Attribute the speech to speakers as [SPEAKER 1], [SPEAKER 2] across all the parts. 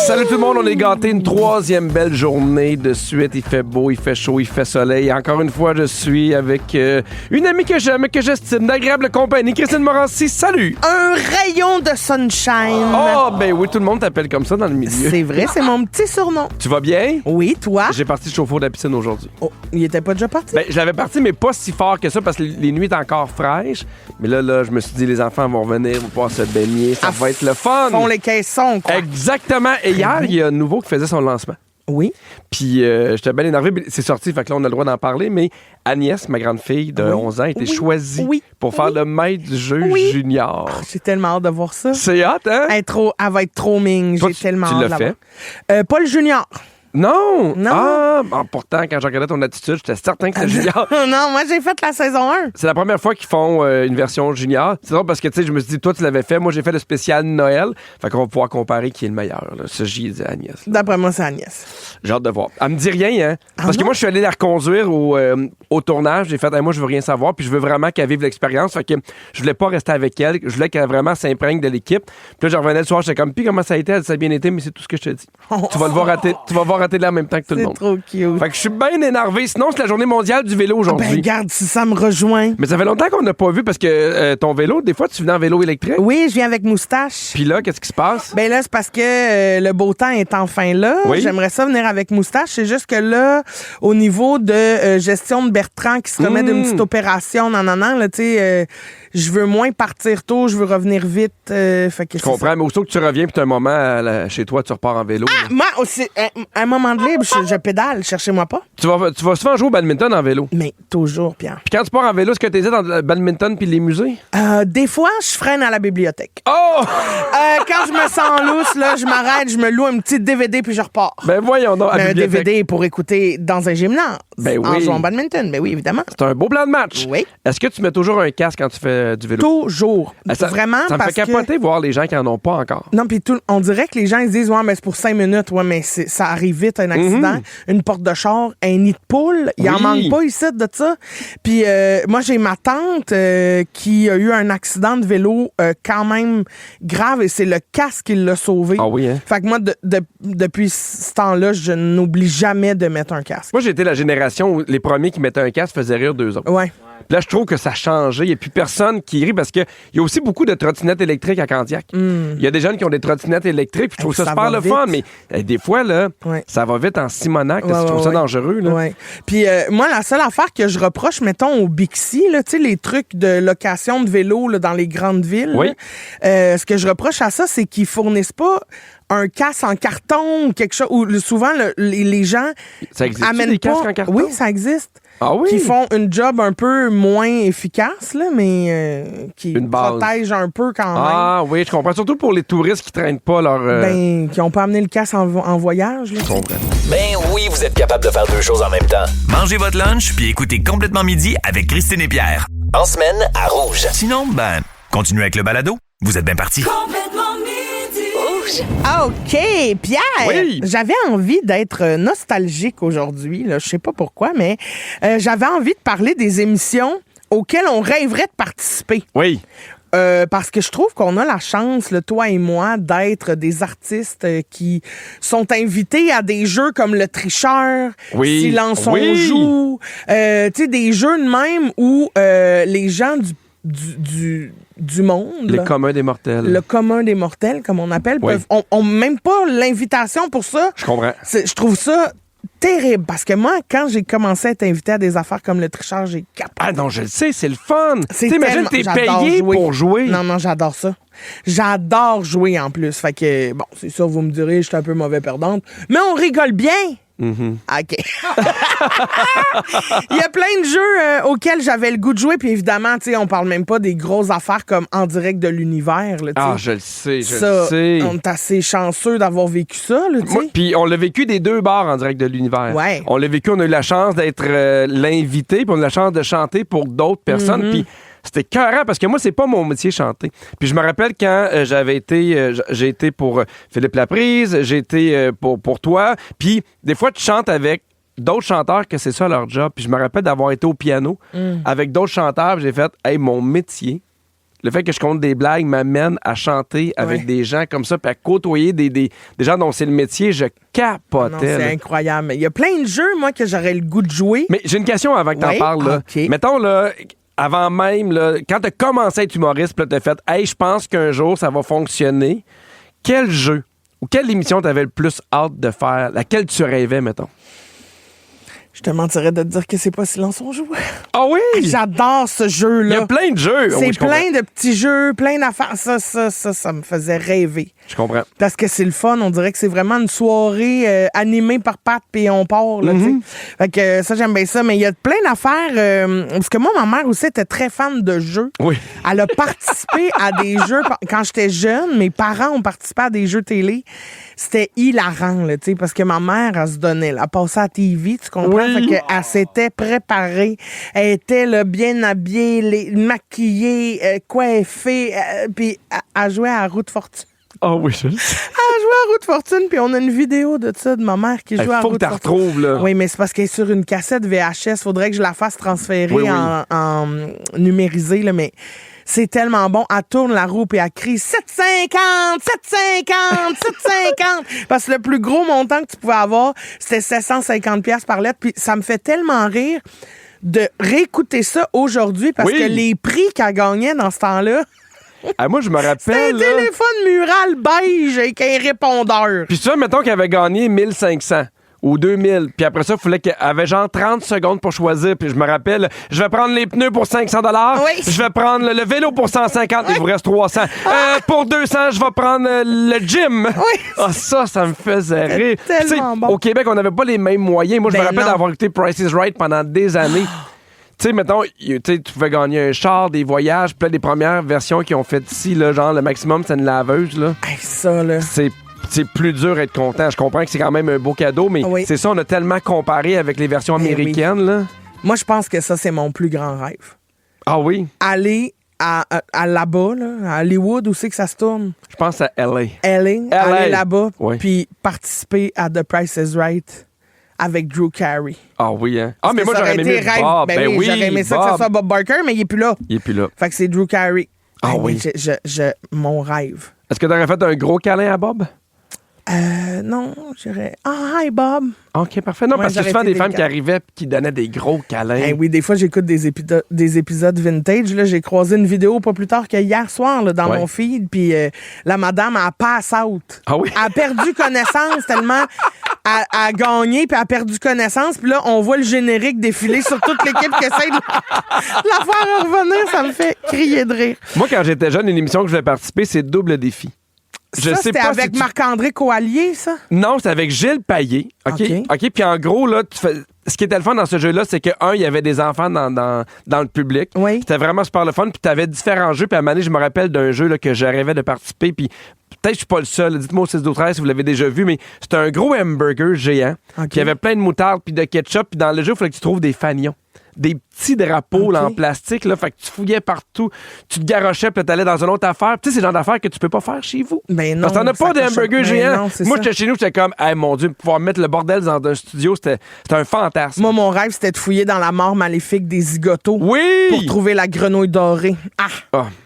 [SPEAKER 1] Salut tout le monde, on est gâtés une troisième belle journée de suite. Il fait beau, il fait chaud, il fait soleil. Encore une fois, je suis avec une amie que j'aime et que j'estime, d'agréable compagnie, Christine Morancy. Salut!
[SPEAKER 2] Un rayon de sunshine.
[SPEAKER 1] Oh, ben oui, tout le monde t'appelle comme ça dans le milieu.
[SPEAKER 2] C'est vrai, c'est mon petit surnom.
[SPEAKER 1] Tu vas bien?
[SPEAKER 2] Oui, toi?
[SPEAKER 1] J'ai parti le chauffe-eau de la piscine aujourd'hui.
[SPEAKER 2] Oh, il était pas déjà parti?
[SPEAKER 1] Ben, je l'avais parti, mais pas si fort que ça parce que les nuits étaient encore fraîches. Mais là, je me suis dit, les enfants vont revenir, vont pouvoir se baigner, ça va être le fun.
[SPEAKER 2] Font les caissons, quoi.
[SPEAKER 1] Exactement. Et hier, il y a un nouveau qui faisait son lancement.
[SPEAKER 2] Oui.
[SPEAKER 1] Puis j'étais bien énervé. C'est sorti, fait que là, on a le droit d'en parler. Mais Agnès, ma grande fille de 11 ans, a été choisie pour faire le maître du jeu junior.
[SPEAKER 2] Oh, j'ai tellement hâte de voir ça.
[SPEAKER 1] C'est hot, hein?
[SPEAKER 2] Elle va être trop ming.
[SPEAKER 1] Toi,
[SPEAKER 2] J'ai tellement hâte
[SPEAKER 1] tu
[SPEAKER 2] de
[SPEAKER 1] l'as
[SPEAKER 2] la
[SPEAKER 1] fait?
[SPEAKER 2] voir. Pas le junior.
[SPEAKER 1] Non!
[SPEAKER 2] Non.
[SPEAKER 1] Ah! Bon, pourtant, quand je regardais ton attitude, j'étais certain que c'était junior.
[SPEAKER 2] Non, moi, j'ai fait la saison 1.
[SPEAKER 1] C'est la première fois qu'ils font une version junior. C'est drôle parce que, tu sais, je me suis dit, toi, tu l'avais fait. Moi, j'ai fait le spécial Noël. Fait qu'on va pouvoir comparer qui est le meilleur. Là. Ça, j'y ai dit à Agnès.
[SPEAKER 2] D'après moi, c'est Agnès.
[SPEAKER 1] J'ai hâte de voir. Elle me dit rien, hein? Parce que
[SPEAKER 2] non?
[SPEAKER 1] moi, je suis allé la reconduire au tournage. J'ai fait, moi, je veux rien savoir. Puis je veux vraiment qu'elle vive l'expérience. Fait que je voulais pas rester avec elle. Je voulais qu'elle vraiment s'imprègne de l'équipe. Puis là, je revenais le soir. J'étais comme, puis comment ça a été? Elle dit, ça a bien été, mais c'est tout ce que je te dis. Tu vas le voir rater. Tu vas voir rater là en même temps que tout le monde.
[SPEAKER 2] C'est trop cute.
[SPEAKER 1] Fait que je suis bien énervé. Sinon, c'est la journée mondiale du vélo aujourd'hui.
[SPEAKER 2] Ben, regarde, si ça me rejoint.
[SPEAKER 1] Mais ça fait longtemps qu'on n'a pas vu parce que ton vélo, des fois, tu venais en vélo électrique.
[SPEAKER 2] Oui, je viens avec moustache.
[SPEAKER 1] Puis là, qu'est-ce qui se passe?
[SPEAKER 2] Ben là, c'est parce que le beau temps est enfin là.
[SPEAKER 1] Oui.
[SPEAKER 2] J'aimerais ça venir avec moustache. C'est juste que là, au niveau de gestion de Bertrand qui se remet d'une petite opération, là, tu sais, je veux moins partir tôt, je veux revenir vite. Fait que
[SPEAKER 1] Je comprends, mais aussitôt que tu reviens puis tu as un moment chez toi, tu repars en vélo.
[SPEAKER 2] Ah, moi aussi, un moment de libre, je pédale, cherchez-moi pas.
[SPEAKER 1] Tu vas souvent jouer au badminton en vélo.
[SPEAKER 2] Mais toujours, Pierre.
[SPEAKER 1] Puis quand tu pars en vélo, est-ce que tu hésites dans le badminton puis les musées?
[SPEAKER 2] Des fois, je freine à la bibliothèque.
[SPEAKER 1] Oh!
[SPEAKER 2] Quand je me sens lousse, là, je m'arrête, je me loue un petit DVD puis je repars.
[SPEAKER 1] Ben voyons donc, à la
[SPEAKER 2] Un
[SPEAKER 1] bibliothèque.
[SPEAKER 2] DVD pour écouter dans un gymnase.
[SPEAKER 1] Ben
[SPEAKER 2] En
[SPEAKER 1] oui.
[SPEAKER 2] jouant au badminton. Ben oui, évidemment.
[SPEAKER 1] C'est un beau plan de match.
[SPEAKER 2] Oui.
[SPEAKER 1] Est-ce que tu mets toujours un casque quand tu fais du vélo?
[SPEAKER 2] Toujours. Vraiment,
[SPEAKER 1] Ça me
[SPEAKER 2] parce
[SPEAKER 1] fait capoter voir les gens qui en ont pas encore.
[SPEAKER 2] Non, puis on dirait que les gens ils se disent ouais, mais c'est pour 5 minutes. Ouais, mais ça arrive vite, un accident. Une porte de char, un nid de poule. Il en manque pas ici de ça. Puis moi, j'ai ma tante qui a eu un accident de vélo quand même grave et c'est le casque qui l'a sauvé.
[SPEAKER 1] Ah oui, hein?
[SPEAKER 2] Fait que moi, depuis ce temps-là, je n'oublie jamais de mettre un casque.
[SPEAKER 1] Moi, j'ai été la génération où les premiers qui mettaient un casque faisaient rire deux autres.
[SPEAKER 2] Ouais.
[SPEAKER 1] Là, je trouve que ça a changé. Il n'y a plus personne qui rit parce qu'il y a aussi beaucoup de trottinettes électriques à Candiac. Il y a des jeunes qui ont des trottinettes électriques. Puis je trouve ça super le fun, mais des fois, là, ça va vite en Simonac. Je trouve ça dangereux. Là.
[SPEAKER 2] Ouais. Puis moi, la seule affaire que je reproche, mettons, au Bixi, tu sais, les trucs de location de vélo là, dans les grandes villes, ce que je reproche à ça, c'est qu'ils fournissent pas un casque en carton ou quelque chose. Ou souvent, les gens
[SPEAKER 1] ça existe
[SPEAKER 2] amènent
[SPEAKER 1] des
[SPEAKER 2] pas...
[SPEAKER 1] casques en carton?
[SPEAKER 2] Oui, ça existe.
[SPEAKER 1] Ah oui?
[SPEAKER 2] Qui font une job un peu moins efficace, là, mais qui protègent un peu quand même.
[SPEAKER 1] Ah oui, je comprends. Surtout pour les touristes qui traînent pas leur...
[SPEAKER 2] qui n'ont pas amené le casque en voyage. Là.
[SPEAKER 1] Je comprends.
[SPEAKER 3] Ben oui, vous êtes capable de faire deux choses en même temps.
[SPEAKER 4] Mangez votre lunch puis écoutez Complètement Midi avec Christine et Pierre.
[SPEAKER 3] En semaine, à Rouge.
[SPEAKER 4] Sinon, continuez avec le balado. Vous êtes bien partis.
[SPEAKER 2] OK, Pierre,
[SPEAKER 1] oui.
[SPEAKER 2] J'avais envie d'être nostalgique aujourd'hui. Je sais pas pourquoi, mais j'avais envie de parler des émissions auxquelles on rêverait de participer.
[SPEAKER 1] Oui.
[SPEAKER 2] Parce que je trouve qu'on a la chance, toi et moi, d'être des artistes qui sont invités à des jeux comme Le Tricheur, Silence on joue, tu sais, des jeux de même où les gens du monde.
[SPEAKER 1] Les communs des mortels.
[SPEAKER 2] Le commun des mortels, comme on appelle, ont même pas l'invitation pour ça.
[SPEAKER 1] Je comprends.
[SPEAKER 2] Je trouve ça terrible, parce que moi, quand j'ai commencé à être invité à des affaires comme Le Tricheur, j'ai capoté.
[SPEAKER 1] Ah non, je le sais, c'est le fun. T'imagines, t'es
[SPEAKER 2] j'adore
[SPEAKER 1] payé
[SPEAKER 2] jouer.
[SPEAKER 1] pour jouer.
[SPEAKER 2] Non, j'adore ça. J'adore jouer en plus. Fait que, bon, c'est sûr, vous me direz, je suis un peu mauvais perdante, mais on rigole bien. OK. Il y a plein de jeux auxquels j'avais le goût de jouer, puis évidemment, tu sais, on parle même pas des grosses affaires comme En direct de l'univers. Là,
[SPEAKER 1] je le sais, je
[SPEAKER 2] le
[SPEAKER 1] sais.
[SPEAKER 2] On est assez chanceux d'avoir vécu ça.
[SPEAKER 1] Puis on l'a vécu des deux bords En direct de l'univers.
[SPEAKER 2] Ouais.
[SPEAKER 1] On l'a vécu, on a eu la chance d'être l'invité, puis on a eu la chance de chanter pour d'autres personnes, puis c'était écœurant parce que moi, c'est pas mon métier chanter. Puis je me rappelle quand j'ai été pour Philippe Laprise, j'ai été pour toi. Puis des fois, tu chantes avec d'autres chanteurs que c'est ça leur job. Puis je me rappelle d'avoir été au piano avec d'autres chanteurs. Puis j'ai fait, hey, mon métier, le fait que je compte des blagues m'amène à chanter avec des gens comme ça, puis à côtoyer des gens dont c'est le métier, je capotais.
[SPEAKER 2] Non, c'est incroyable. Il y a plein de jeux, moi, que j'aurais le goût de jouer.
[SPEAKER 1] Mais j'ai une question avant que t'en parles. Là.
[SPEAKER 2] Okay.
[SPEAKER 1] Mettons, là, avant même, là, quand t'as commencé à être humoriste, puis là, t'as fait, hey, je pense qu'un jour, ça va fonctionner. Quel jeu ou quelle émission t'avais le plus hâte de faire? Laquelle tu rêvais, mettons?
[SPEAKER 2] Je te mentirais de te dire que c'est pas Silence on joue.
[SPEAKER 1] Ah oui!
[SPEAKER 2] J'adore ce jeu-là.
[SPEAKER 1] Il y a plein de jeux.
[SPEAKER 2] C'est plein de petits jeux, plein d'affaires. Ça me faisait rêver.
[SPEAKER 1] Je comprends.
[SPEAKER 2] Parce que c'est le fun. On dirait que c'est vraiment une soirée animée par Pat puis on part. Là, fait que ça, j'aime bien ça. Mais il y a plein d'affaires. Parce que moi, ma mère aussi était très fan de jeux.
[SPEAKER 1] Oui.
[SPEAKER 2] Elle a participé à des jeux. Quand j'étais jeune, mes parents ont participé à des jeux télé. C'était hilarant, là, parce que ma mère, elle se donnait. Elle passait à la TV, tu comprends?
[SPEAKER 1] Oui.
[SPEAKER 2] Fait qu'elle s'était préparée. Elle était là, bien habillée, maquillée, coiffée. Puis elle jouait à Roue de Fortune.
[SPEAKER 1] Ah oui, je
[SPEAKER 2] Elle jouait à Roue de Fortune, puis on a une vidéo de ça, de ma mère qui joue à
[SPEAKER 1] Roue de Fortune. Faut que tu la retrouves, là.
[SPEAKER 2] Oui, mais c'est parce qu'elle est sur une cassette VHS. Faudrait que je la fasse transférer en numérisé, là, mais... C'est tellement bon. Elle tourne la roue et elle crie 750, 750, 750. Parce que le plus gros montant que tu pouvais avoir, c'était 750 pièces par lettre. Puis ça me fait tellement rire de réécouter ça aujourd'hui parce que les prix qu'elle gagnait dans ce temps-là...
[SPEAKER 1] moi, je me rappelle...
[SPEAKER 2] C'était un téléphone mural beige avec un répondeur.
[SPEAKER 1] Puis tu vois, mettons qu'elle avait gagné 1500 ou 2000. Puis après ça, il fallait qu'elle avait genre 30 secondes pour choisir. Puis je me rappelle, je vais prendre les pneus pour 500 $.
[SPEAKER 2] Oui.
[SPEAKER 1] Je vais prendre le vélo pour 150. Il vous reste 300. Pour 200, je vais prendre le gym.
[SPEAKER 2] Oui.
[SPEAKER 1] Ah, ça me faisait rire.
[SPEAKER 2] Tellement bon.
[SPEAKER 1] Au Québec, on n'avait pas les mêmes moyens. Moi, je me rappelle d'avoir écouté Price is Right pendant des années. Tu sais, mettons, tu pouvais gagner un char, des voyages, puis là, les premières versions qu'ils ont faites ici, là, genre, le maximum, c'est une laveuse, là.
[SPEAKER 2] Hey, ça, là.
[SPEAKER 1] C'est plus dur d'être content. Je comprends que c'est quand même un beau cadeau, mais c'est ça, on a tellement comparé avec les versions américaines, là.
[SPEAKER 2] Moi, je pense que ça, c'est mon plus grand rêve.
[SPEAKER 1] Ah oui?
[SPEAKER 2] Aller à là-bas, là, à Hollywood, où c'est que ça se tourne?
[SPEAKER 1] Je pense à L.A.
[SPEAKER 2] Aller là-bas,
[SPEAKER 1] oui.
[SPEAKER 2] Puis participer à The Price is Right avec Drew Carey.
[SPEAKER 1] Ah oui, hein? Ah, mais moi,
[SPEAKER 2] j'aurais
[SPEAKER 1] aimé Bob.
[SPEAKER 2] Ben oui, j'aurais aimé ça que ce soit Bob Barker, mais il est plus là.
[SPEAKER 1] Il est plus là.
[SPEAKER 2] Fait que c'est Drew Carey.
[SPEAKER 1] Ah oui.
[SPEAKER 2] Mon rêve.
[SPEAKER 1] Est-ce que tu aurais fait un gros câlin à Bob?
[SPEAKER 2] Non, je dirais « Ah, hi, Bob! »
[SPEAKER 1] OK, parfait. Non, parce que souvent, des femmes qui arrivaient et qui donnaient des gros câlins.
[SPEAKER 2] Oui, des fois, j'écoute des épisodes vintage. Là, j'ai croisé une vidéo pas plus tard que hier soir là, dans mon feed, puis la madame a pass out.
[SPEAKER 1] Ah oui?
[SPEAKER 2] Elle a perdu connaissance tellement elle a gagné, puis elle a perdu connaissance, puis là, on voit le générique défiler sur toute l'équipe qui essaie de la faire revenir. Ça me fait crier de rire.
[SPEAKER 1] Moi, quand j'étais jeune, une émission que je voulais participer, c'est Double Défi.
[SPEAKER 2] C'était avec Marc-André Coallier, ça?
[SPEAKER 1] Non, c'était avec Gilles Payet. OK. Puis en gros, là, ce qui était le fun dans ce jeu-là, c'est que, il y avait des enfants dans le public.
[SPEAKER 2] Oui.
[SPEAKER 1] C'était vraiment super le fun. Puis tu avais différents jeux. Puis à un moment donné, je me rappelle d'un jeu là, que je rêvais de participer. Puis peut-être que je suis pas le seul. Dites-moi au 6-12-13 si vous l'avez déjà vu. Mais c'était un gros hamburger géant.
[SPEAKER 2] Okay.
[SPEAKER 1] Qui avait plein de moutarde puis de ketchup. Puis dans le jeu, il fallait que tu trouves des fanions. Des petits drapeaux là, en plastique, là, fait que tu fouillais partout, tu te garochais, puis t'allais dans une autre affaire. Tu sais, c'est le genre d'affaires que tu peux pas faire chez vous.
[SPEAKER 2] Ben non.
[SPEAKER 1] Parce que t'en as pas de hamburger géant. Moi, j'étais chez nous, j'étais comme, hey, mon Dieu, pouvoir mettre le bordel dans un studio, c'était un fantasme.
[SPEAKER 2] Moi, mon rêve, c'était de fouiller dans la mort maléfique des zigotos.
[SPEAKER 1] Oui!
[SPEAKER 2] Pour trouver la grenouille dorée.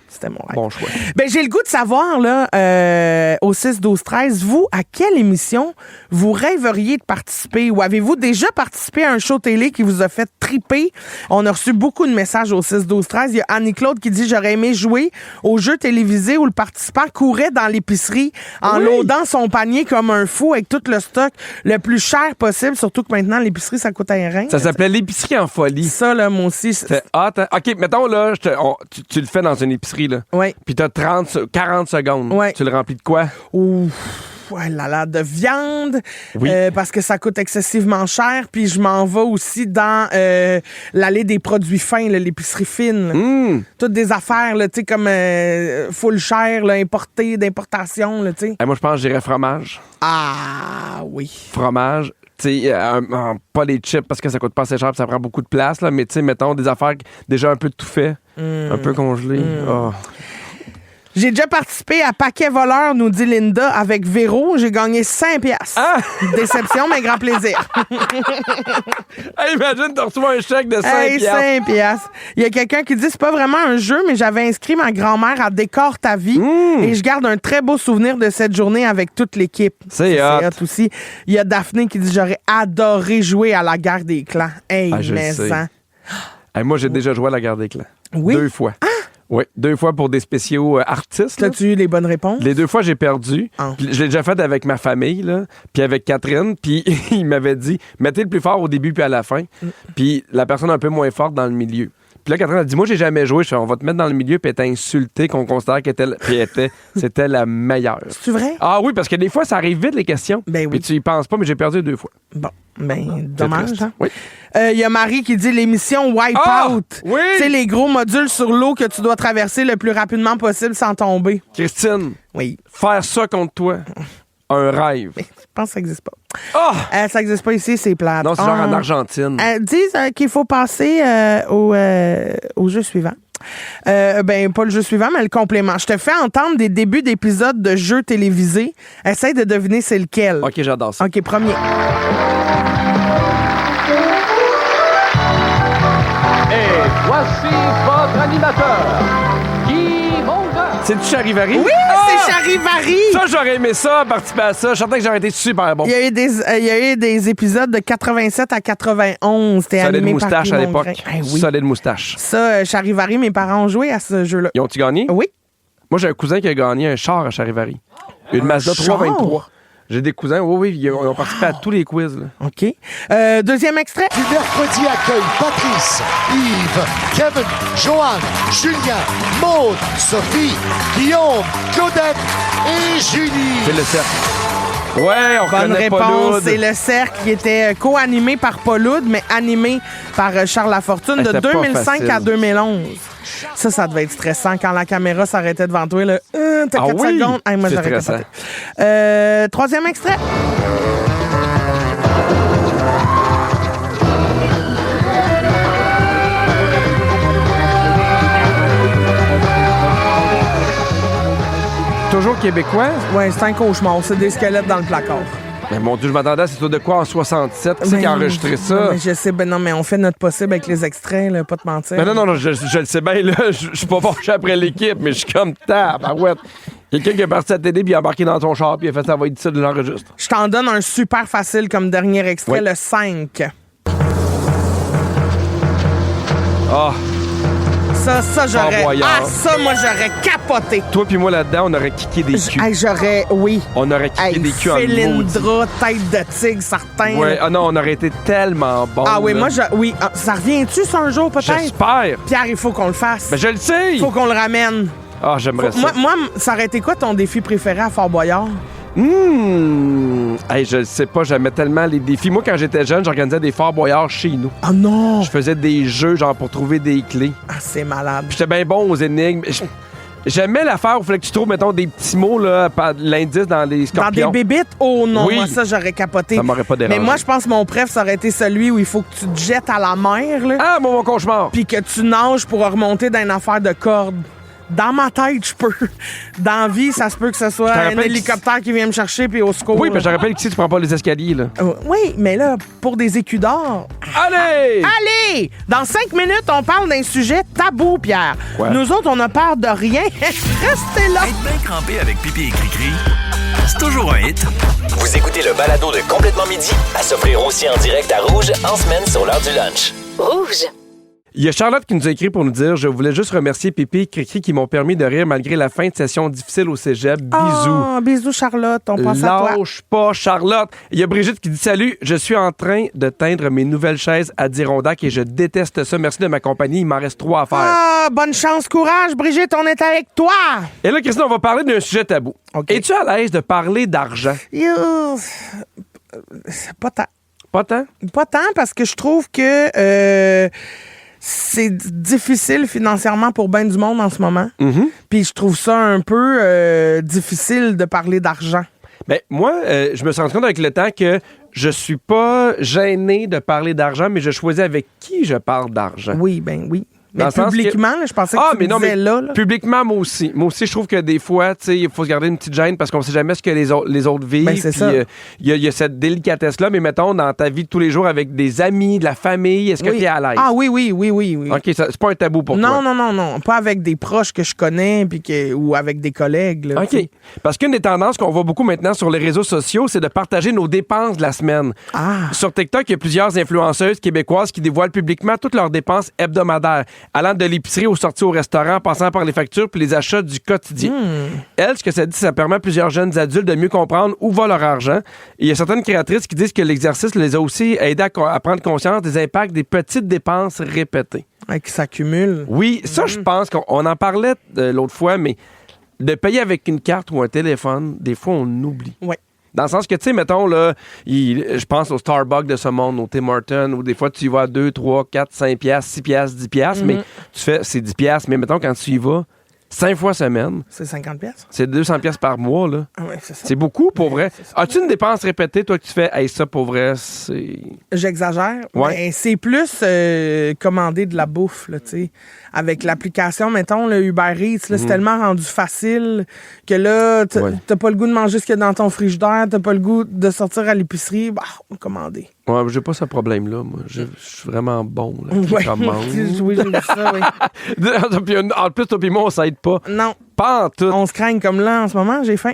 [SPEAKER 2] C'était mon rêve.
[SPEAKER 1] Bon choix.
[SPEAKER 2] Ben, j'ai le goût de savoir, là, au 6-12-13, vous, à quelle émission vous rêveriez de participer? Ou avez-vous déjà participé à un show télé qui vous a fait triper? On a reçu beaucoup de messages au 6-12-13. Il y a Annie-Claude qui dit « J'aurais aimé jouer aux jeux télévisés où le participant courait dans l'épicerie en loadant son panier comme un fou avec tout le stock le plus cher possible, surtout que maintenant, l'épicerie, ça coûte un rein. »
[SPEAKER 1] Ça s'appelait l'épicerie en folie.
[SPEAKER 2] Ça, là, moi aussi.
[SPEAKER 1] C'était hot. Hein? OK, mettons, là, tu le fais dans une épicerie, là.
[SPEAKER 2] Oui.
[SPEAKER 1] Puis t'as 40 secondes.
[SPEAKER 2] Ouais.
[SPEAKER 1] Tu le remplis de quoi?
[SPEAKER 2] Ouf. Ouais, de viande, parce que ça coûte excessivement cher. Puis je m'en vais aussi dans l'allée des produits fins, là, l'épicerie fine. Toutes des affaires, tu sais, comme full cher, là, importées, d'importation, tu sais.
[SPEAKER 1] Moi, je pense que je dirais fromage.
[SPEAKER 2] Ah, oui.
[SPEAKER 1] Fromage. Tu sais, pas les chips parce que ça coûte pas assez cher et ça prend beaucoup de place, là, mais tu sais, mettons des affaires déjà un peu tout fait, un peu congelées. Oh.
[SPEAKER 2] J'ai déjà participé à Paquet voleur, nous dit Linda, avec Véro. J'ai gagné 5 piastres.
[SPEAKER 1] Ah!
[SPEAKER 2] Déception, mais grand plaisir.
[SPEAKER 1] Hey, imagine, tu reçois un chèque de 5
[SPEAKER 2] Hey,
[SPEAKER 1] piastres.
[SPEAKER 2] 5 piastres. Il y a quelqu'un qui dit c'est pas vraiment un jeu, mais j'avais inscrit ma grand-mère à Décore ta vie et je garde un très beau souvenir de cette journée avec toute l'équipe.
[SPEAKER 1] C'est
[SPEAKER 2] Ça,
[SPEAKER 1] hot.
[SPEAKER 2] aussi. Il y a Daphné qui dit j'aurais adoré jouer à la guerre des clans. Hey,
[SPEAKER 1] Ah, je le
[SPEAKER 2] mais
[SPEAKER 1] sais.
[SPEAKER 2] ça.
[SPEAKER 1] Hey, moi, j'ai déjà joué à la Guerre des Clans.
[SPEAKER 2] Oui?
[SPEAKER 1] 2 fois. Oui, 2 fois pour des spéciaux artistes. là.
[SPEAKER 2] As-tu eu les bonnes réponses?
[SPEAKER 1] Les 2 fois, j'ai perdu.
[SPEAKER 2] Ah.
[SPEAKER 1] Puis je l'ai déjà fait avec ma famille, là, puis avec Catherine. Puis il m'avait dit, mettez le plus fort au début puis à la fin. Puis la personne un peu moins forte dans le milieu. Puis là, Catherine a dit, moi, j'ai jamais joué. Je fais, on va te mettre dans le milieu, puis elle était insultée qu'on considère qu'elle était, puis c'était la meilleure.
[SPEAKER 2] C'est vrai?
[SPEAKER 1] Ah oui, parce que des fois, ça arrive vite, les questions.
[SPEAKER 2] Ben oui.
[SPEAKER 1] Puis tu y penses pas, mais j'ai perdu 2 fois.
[SPEAKER 2] Bon, ben,
[SPEAKER 1] C'est
[SPEAKER 2] dommage,
[SPEAKER 1] triste.
[SPEAKER 2] hein?
[SPEAKER 1] Oui.
[SPEAKER 2] Il y a Marie qui dit l'émission Wipeout.
[SPEAKER 1] Ah! Oui!
[SPEAKER 2] Tu sais, les gros modules sur l'eau que tu dois traverser le plus rapidement possible sans tomber.
[SPEAKER 1] Christine,
[SPEAKER 2] Oui.
[SPEAKER 1] faire ça contre toi, un rêve.
[SPEAKER 2] Je pense que ça n'existe pas.
[SPEAKER 1] Ah!
[SPEAKER 2] Ça n'existe pas ici, c'est plate.
[SPEAKER 1] Non, c'est genre en Argentine.
[SPEAKER 2] Disent qu'il faut passer au jeu suivant. Ben, pas le jeu suivant, mais le complément. Je te fais entendre des débuts d'épisodes de jeux télévisés. Essaye de deviner c'est lequel.
[SPEAKER 1] OK, j'adore ça.
[SPEAKER 2] OK, premier.
[SPEAKER 5] Et voici votre animateur, Guy Mongrain.
[SPEAKER 1] C'est-tu Charivari?
[SPEAKER 2] Oui,
[SPEAKER 1] Ah!
[SPEAKER 2] c'est Charivari!
[SPEAKER 1] Ça, j'aurais aimé ça, participer à ça. Je sentais que j'aurais été super bon.
[SPEAKER 2] Il y a eu des épisodes de 87 à 91. C'était
[SPEAKER 1] Solide
[SPEAKER 2] animé par
[SPEAKER 1] moustache
[SPEAKER 2] Guy
[SPEAKER 1] à
[SPEAKER 2] Mongrain.
[SPEAKER 1] l'époque.
[SPEAKER 2] Oui.
[SPEAKER 1] Solide moustache.
[SPEAKER 2] Ça, Charivari, mes parents ont joué à ce jeu-là.
[SPEAKER 1] Ils ont-tu gagné?
[SPEAKER 2] Oui.
[SPEAKER 1] Moi, j'ai un cousin qui a gagné un char à Charivari. Une Mazda
[SPEAKER 2] char?
[SPEAKER 1] 323. J'ai des cousins, oui, ils ont participé à tous les quiz. Là.
[SPEAKER 2] OK. Deuxième extrait.
[SPEAKER 6] Du mercredi accueille Patrice, Yves, Kevin, Joanne, Julien, Maude, Sophie, Guillaume, Claudette et Julie.
[SPEAKER 1] C'est le cercle. Ouais, on
[SPEAKER 2] Bonne
[SPEAKER 1] reconnaît
[SPEAKER 2] réponse.
[SPEAKER 1] Paul
[SPEAKER 2] C'est le cercle qui était co-animé par Paul Oud, mais animé par Charles Lafortune de
[SPEAKER 1] C'était pas
[SPEAKER 2] 2005
[SPEAKER 1] facile.
[SPEAKER 2] à 2011. Ça devait être stressant quand la caméra s'arrêtait devant toi. Là, t'as 4
[SPEAKER 1] oui?
[SPEAKER 2] secondes. Hey, moi,
[SPEAKER 1] C'est
[SPEAKER 2] j'aurais
[SPEAKER 1] stressant.
[SPEAKER 2] capoté. Troisième extrait.
[SPEAKER 1] Toujours québécois?
[SPEAKER 2] Ouais, c'est un cauchemar. C'est des squelettes dans le placard.
[SPEAKER 1] Mais mon Dieu, je m'attendais à c'est de quoi en 67? Qui c'est qui a enregistré
[SPEAKER 2] Non,
[SPEAKER 1] ça?
[SPEAKER 2] mais je sais, non, mais on fait notre possible avec les extraits, là, pas te mentir.
[SPEAKER 1] Mais non, je le sais bien, là. Je suis pas fâché après l'équipe, mais je suis comme tabarouette. Quelqu'un qui est parti à la télé puis il a embarqué dans ton char puis il a fait ça va être ça de l'enregistre.
[SPEAKER 2] Je t'en donne un super facile comme dernier extrait,
[SPEAKER 1] Oui.
[SPEAKER 2] le 5.
[SPEAKER 1] Ah,
[SPEAKER 2] Ça, j'aurais.
[SPEAKER 1] Fort Boyard.
[SPEAKER 2] Ah, ça, moi, j'aurais capoté.
[SPEAKER 1] toi puis moi là-dedans, on aurait kické des culs.
[SPEAKER 2] Hey, j'aurais. Oui.
[SPEAKER 1] On aurait kické
[SPEAKER 2] Hey,
[SPEAKER 1] des culs en maudit.
[SPEAKER 2] Philindra, tête de tigre, certain.
[SPEAKER 1] Ouais, ah non, on aurait été tellement bon.
[SPEAKER 2] Ah oui,
[SPEAKER 1] là.
[SPEAKER 2] moi, oui. Ah, ça revient-tu, ça, un jour, peut-être?
[SPEAKER 1] J'espère.
[SPEAKER 2] Pierre, il faut qu'on le fasse.
[SPEAKER 1] Ben, je le sais.
[SPEAKER 2] Faut qu'on le ramène.
[SPEAKER 1] Ah, j'aimerais ça.
[SPEAKER 2] Moi, ça aurait été quoi ton défi préféré à Fort Boyard?
[SPEAKER 1] Hey, je le sais pas, j'aimais tellement les défis. Moi, quand j'étais jeune, j'organisais des Fort Boyard chez nous.
[SPEAKER 2] Ah non!
[SPEAKER 1] Je faisais des jeux, genre, pour trouver des clés.
[SPEAKER 2] Ah, c'est malade.
[SPEAKER 1] Puis j'étais bien bon aux énigmes. J'aimais l'affaire où il fallait que tu trouves, mettons, des petits mots, là, l'indice dans les
[SPEAKER 2] Dans
[SPEAKER 1] scorpions.
[SPEAKER 2] des bébites? Oh non,
[SPEAKER 1] Oui.
[SPEAKER 2] moi, ça, j'aurais capoté.
[SPEAKER 1] Ça m'aurait pas dérangé.
[SPEAKER 2] Mais moi, je pense que mon préf, ça aurait été celui où il faut que tu te jettes à la mer, là,
[SPEAKER 1] Ah, mon cauchemar!
[SPEAKER 2] puis que tu nages pour remonter dans une affaire de corde. Dans ma tête, je peux. Dans la vie, ça se peut que ce soit
[SPEAKER 1] Je te
[SPEAKER 2] un
[SPEAKER 1] rappelle
[SPEAKER 2] hélicoptère qui vient me chercher puis au secours.
[SPEAKER 1] Oui,
[SPEAKER 2] là.
[SPEAKER 1] mais je te rappelle qu'ici, tu prends pas les escaliers, là.
[SPEAKER 2] Oui, mais là, pour des écus d'or.
[SPEAKER 1] Allez!
[SPEAKER 2] Allez! Dans 5 minutes, on parle d'un sujet tabou, Pierre.
[SPEAKER 1] Quoi?
[SPEAKER 2] Nous autres, on a peur de rien. Restez là!
[SPEAKER 4] Être bien crampé avec Pipi et Cricri, c'est toujours un hit.
[SPEAKER 3] Vous écoutez le balado de Complètement Midi à s'offrir aussi en direct à Rouge en semaine sur l'heure du lunch.
[SPEAKER 7] Rouge.
[SPEAKER 1] Il y a Charlotte qui nous a écrit pour nous dire « Je voulais juste remercier Pipi et Cricri qui m'ont permis de rire malgré la fin de session difficile au cégep. Bisous.
[SPEAKER 2] Oh, bisous, Charlotte. On pense à toi.
[SPEAKER 1] Lâche pas, Charlotte. Il y a Brigitte qui dit « Salut, je suis en train de teindre mes nouvelles chaises à Dirondac et je déteste ça. Merci de m'accompagner. Il m'en reste 3 à faire.
[SPEAKER 2] Ah, bonne chance, courage, Brigitte, on est avec toi.
[SPEAKER 1] Et là, Christine, on va parler d'un sujet tabou.
[SPEAKER 2] OK.
[SPEAKER 1] Es-tu à l'aise de parler d'argent?
[SPEAKER 2] Pas tant.
[SPEAKER 1] Pas tant?
[SPEAKER 2] Pas tant parce que je trouve que c'est difficile financièrement pour ben du monde en ce moment. Puis je trouve ça un peu difficile de parler d'argent.
[SPEAKER 1] Ben, moi, je me suis rendu compte avec le temps que je suis pas gêné de parler d'argent, mais je choisis avec qui je parle d'argent.
[SPEAKER 2] Oui, ben oui. Mais publiquement, là, je pensais que tu disais là.
[SPEAKER 1] Publiquement, moi aussi. Moi aussi, je trouve que des fois, tu sais, il faut se garder une petite gêne parce qu'on sait jamais ce que les autres vivent.
[SPEAKER 2] Ben, c'est ça.
[SPEAKER 1] Il y a cette délicatesse-là, mais mettons, dans ta vie de tous les jours avec des amis, de la famille, est-ce que tu es à l'aise?
[SPEAKER 2] Ah oui.
[SPEAKER 1] OK, c'est pas un tabou pour toi.
[SPEAKER 2] Non. Pas avec des proches que je connais ou avec des collègues. Là,
[SPEAKER 1] OK.
[SPEAKER 2] t'sais.
[SPEAKER 1] Parce qu'une des tendances qu'on voit beaucoup maintenant sur les réseaux sociaux, c'est de partager nos dépenses de la semaine. Sur TikTok, il y a plusieurs influenceuses québécoises qui dévoilent publiquement toutes leurs dépenses hebdomadaires, allant de l'épicerie aux sorties au restaurant, passant par les factures puis les achats du quotidien. Elle, ce que ça dit, ça permet à plusieurs jeunes adultes de mieux comprendre où va leur argent. Et il y a certaines créatrices qui disent que l'exercice les a aussi aidés à prendre conscience des impacts des petites dépenses répétées.
[SPEAKER 2] Qui s'accumulent.
[SPEAKER 1] Oui, ça, je pense qu'on en parlait l'autre fois, mais de payer avec une carte ou un téléphone, des fois, on oublie.
[SPEAKER 2] Oui.
[SPEAKER 1] Dans le sens que, tu sais, mettons, là, je pense au Starbucks de ce monde, au Tim Hortons, où des fois, tu y vas à 2, 3, 4, 5 piastres, 6 piastres, 10 piastres, mais tu fais, c'est 10 piastres, mais mettons, quand tu y vas 5 fois semaine,
[SPEAKER 2] c'est 50 piastres.
[SPEAKER 1] C'est 200 piastres par mois, là.
[SPEAKER 2] Oui, c'est ça.
[SPEAKER 1] C'est beaucoup, pour vrai. As-tu une dépense répétée, toi, que tu fais, hey, ça, pour vrai, c'est...
[SPEAKER 2] J'exagère.
[SPEAKER 1] Ouais.
[SPEAKER 2] Ben, c'est plus commander de la bouffe, là, tu sais. Avec l'application, mettons, le Uber Eats, là, c'est tellement rendu facile que là, t'as pas le goût de manger ce qu'il y a dans ton frigidaire, t'as pas le goût de sortir à l'épicerie, commander.
[SPEAKER 1] Ouais, j'ai pas ce problème-là, moi. Je suis vraiment bon, là.
[SPEAKER 2] Ouais.
[SPEAKER 1] Je commande.
[SPEAKER 2] Oui, j'ai vu ça, oui.
[SPEAKER 1] Puis, en plus, toi pis moi, on s'aide pas.
[SPEAKER 2] Non.
[SPEAKER 1] Pas en tout.
[SPEAKER 2] On se craigne comme là, en ce moment, j'ai faim.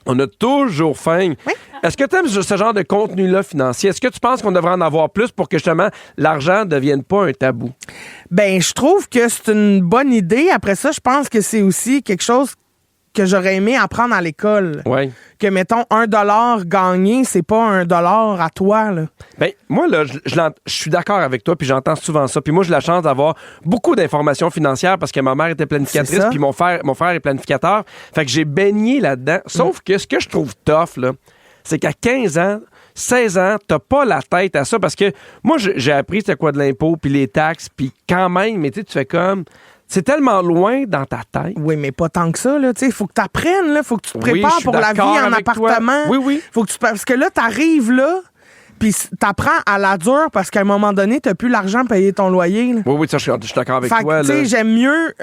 [SPEAKER 1] On a toujours faim.
[SPEAKER 2] Oui.
[SPEAKER 1] Est-ce que tu aimes ce genre de contenu-là financier? Est-ce que tu penses qu'on devrait en avoir plus pour que, justement, l'argent ne devienne pas un tabou?
[SPEAKER 2] Ben, je trouve que c'est une bonne idée. Après ça, je pense que c'est aussi quelque chose que j'aurais aimé apprendre à l'école.
[SPEAKER 1] Oui.
[SPEAKER 2] Que, mettons, $1 gagné, c'est pas $1 à toi, là.
[SPEAKER 1] Ben, moi, là, je suis d'accord avec toi, puis j'entends souvent ça. Puis moi, j'ai la chance d'avoir beaucoup d'informations financières parce que ma mère était planificatrice, puis mon frère est planificateur. Fait que j'ai baigné là-dedans. Sauf que ce que je trouve tough, là, c'est qu'à 15 ans, 16 ans, t'as pas la tête à ça parce que moi, j'ai appris c'était quoi de l'impôt, puis les taxes, puis quand même, mais tu fais comme... C'est tellement loin dans ta tête.
[SPEAKER 2] Oui, mais pas tant que ça, là. Il faut que tu apprennes, là. Faut que tu te prépares pour la vie en appartement.
[SPEAKER 1] Toi. Oui.
[SPEAKER 2] Faut que parce que là, t'arrives là, puis t'apprends à la dure parce qu'à un moment donné, t'as plus l'argent pour payer ton loyer, là.
[SPEAKER 1] Oui, ça, je suis d'accord avec toi.
[SPEAKER 2] Fait que, j'aime mieux